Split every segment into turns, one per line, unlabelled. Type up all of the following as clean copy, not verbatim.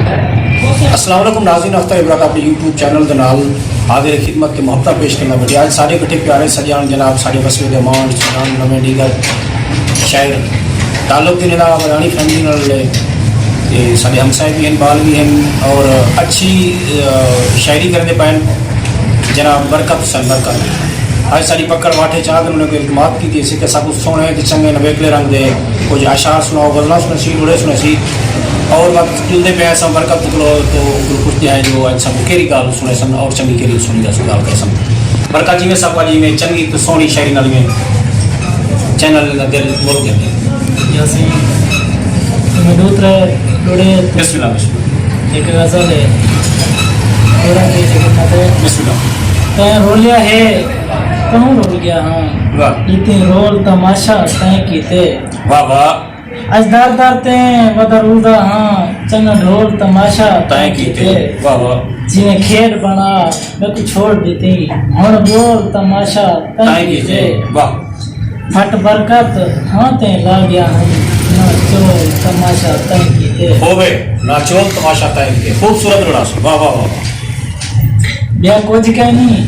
अस्सलाम वालेकुम नाज़रीन, अख्तर इब्रात अपने यूट्यूब चैनल के नाल हाजिर खिदमत के मुहब्बत पेश करना बैठे। आज सारे कट्ठे प्यारे सजान जनाब साढ़े वसवे दमान सुनान नवे डीगर शायर ताल्लुक दिन दा मदानी फैमिली नाल ते साढ़े हमसाए भी हैं, बाल भी हैं और अच्छी शायरी करने पाए जनाब बरकत सन बरकत। आज सारी पकड़ वाठे चाह उन्होंने कोई इल्तमात की थी कि सब सोने चंगे नवेकले रंग दे कुछ आशार सुनाओ गजला सुना सी उड़े सुना सी और वक्त जुलते पे सब बरकत निकलो तो कुछ है जो सब केरी गाल सुने सन और चंगी केरी सुनी जा गाल कर सन बरकत जी में सब जी में चंगी तो सोनी शायरी नाल में चैनल दिल बोल गया
जैसे मैं दूसरे लोड़े
बिस्मिल्लाह
एक गजल है पूरा के जगत में
बिस्मिल्लाह
तय रोलिया है कहूँ रोल गया हाँ
वाह
इतने रोल तमाशा तय कीते
वाह वाह
आज दार दार ते बदरूदा हाँ चंगा ढोल तमाशा
तय कीते वाह वाह
जिन्हें खेल बना मैं तो छोड़ देती हूँ बोल तमाशा
तय कीते वाह
फट बरकत हाँ ते ला गया हम ना चोल तमाशा तय कीते
होवे ना चोल तमाशा तय कीते खूबसूरत रोड़ा सो वाह वाह वाह
ब्याह कुछ कह नहीं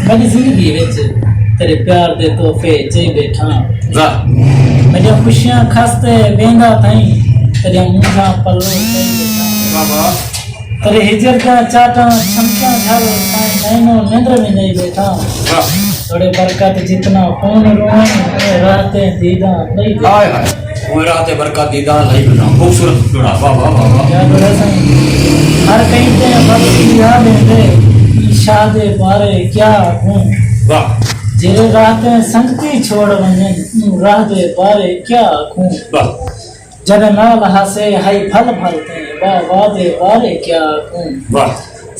मेरी जिंदगी विच तेरे प्यार दे तोहफे चे बैठा
वाह
मेरी खुशियां खास्ते वेंदा थई तेरे मुंहा पल्लो चे बैठा
वाह वाह
तेरे हिजर का चाटा छमका झाल नैनो निंद्र में नहीं बैठा
वाह
थोड़े बरकत जितना कौन रोए रहते दीदा नहीं दे
हाय हाय वो रात बरकत दीदार लई बना खूबसूरत जोड़ा वाह वाह वाह वाह
क्या बोला सही हर कहीं ते बरकत याद है शादे बारे क्या हूँ
वाह
जेरे राते संगती छोड़ वंजन राते बारे क्या हूँ
वाह
जन नाल हासे हाई फल फलते वाह वादे बारे क्या हूँ
वाह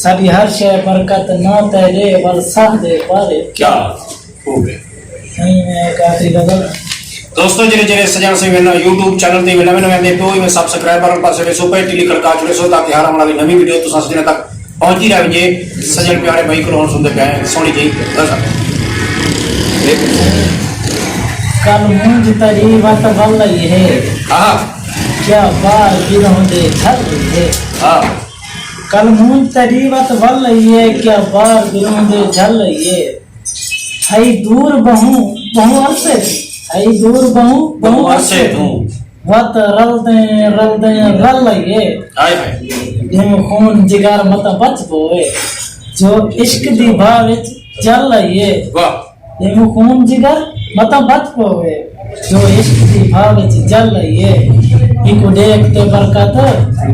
सारी हर शय बरकत ना तेरे बल साह दे बारे
क्या हो गए
नहीं मैं एक आखिरी गजल
दोस्तों जेरे जेरे सजान से मेरा YouTube चैनल ते नवे नवे दे तो में सब्सक्राइबर पास रे सुपर टी लिखल का जुड़े सो ताकि हर हमारी नवी वीडियो तो सजने तक पहुंची रहे जे सजन प्यारे भाई को सुनते पे सोनी जी गजल
कल मुंज तरी वत बल है
हां
क्या बार गिरों दे छल है
हां
कल मुंज तरी वत बल है क्या बार गिरों दे झल है हई दूर बहु अरसे हई दूर बहु
अरसे तू
वत रल दे रल है
हाय हाय
जिम खून जिगर मत बच पोए जो इश्क दी भाव विच जल है
वाह
जिम खून जिगर मत बच पोए जो इश्क दी भाव विच जल है इको देख ते बरकत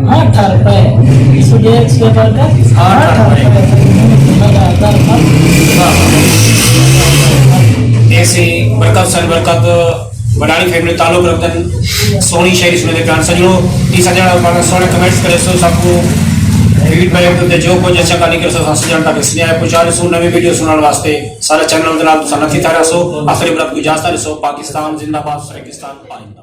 हाँ ठर पे इको देख ते बरकत हाँ ठर पे लगा दर
ऐसे बरकत सन बरकत बनानी फैमिली ताल्लुक रखते सोनी शायरी सुने दे प्यार सजो ई सजना माना सोने कमेंट्स करे सो सबको फीडबैक दे जो कुछ अच्छा काली कर सो सजन तक स्नेह पहुंचाने सो नवी वीडियो सुनाने वास्ते सारा चैनल जनाब सनती तारा सो आखिरी बरकत की इजाजत सो पाकिस्तान जिंदाबाद पाकिस्तान पाइंदा।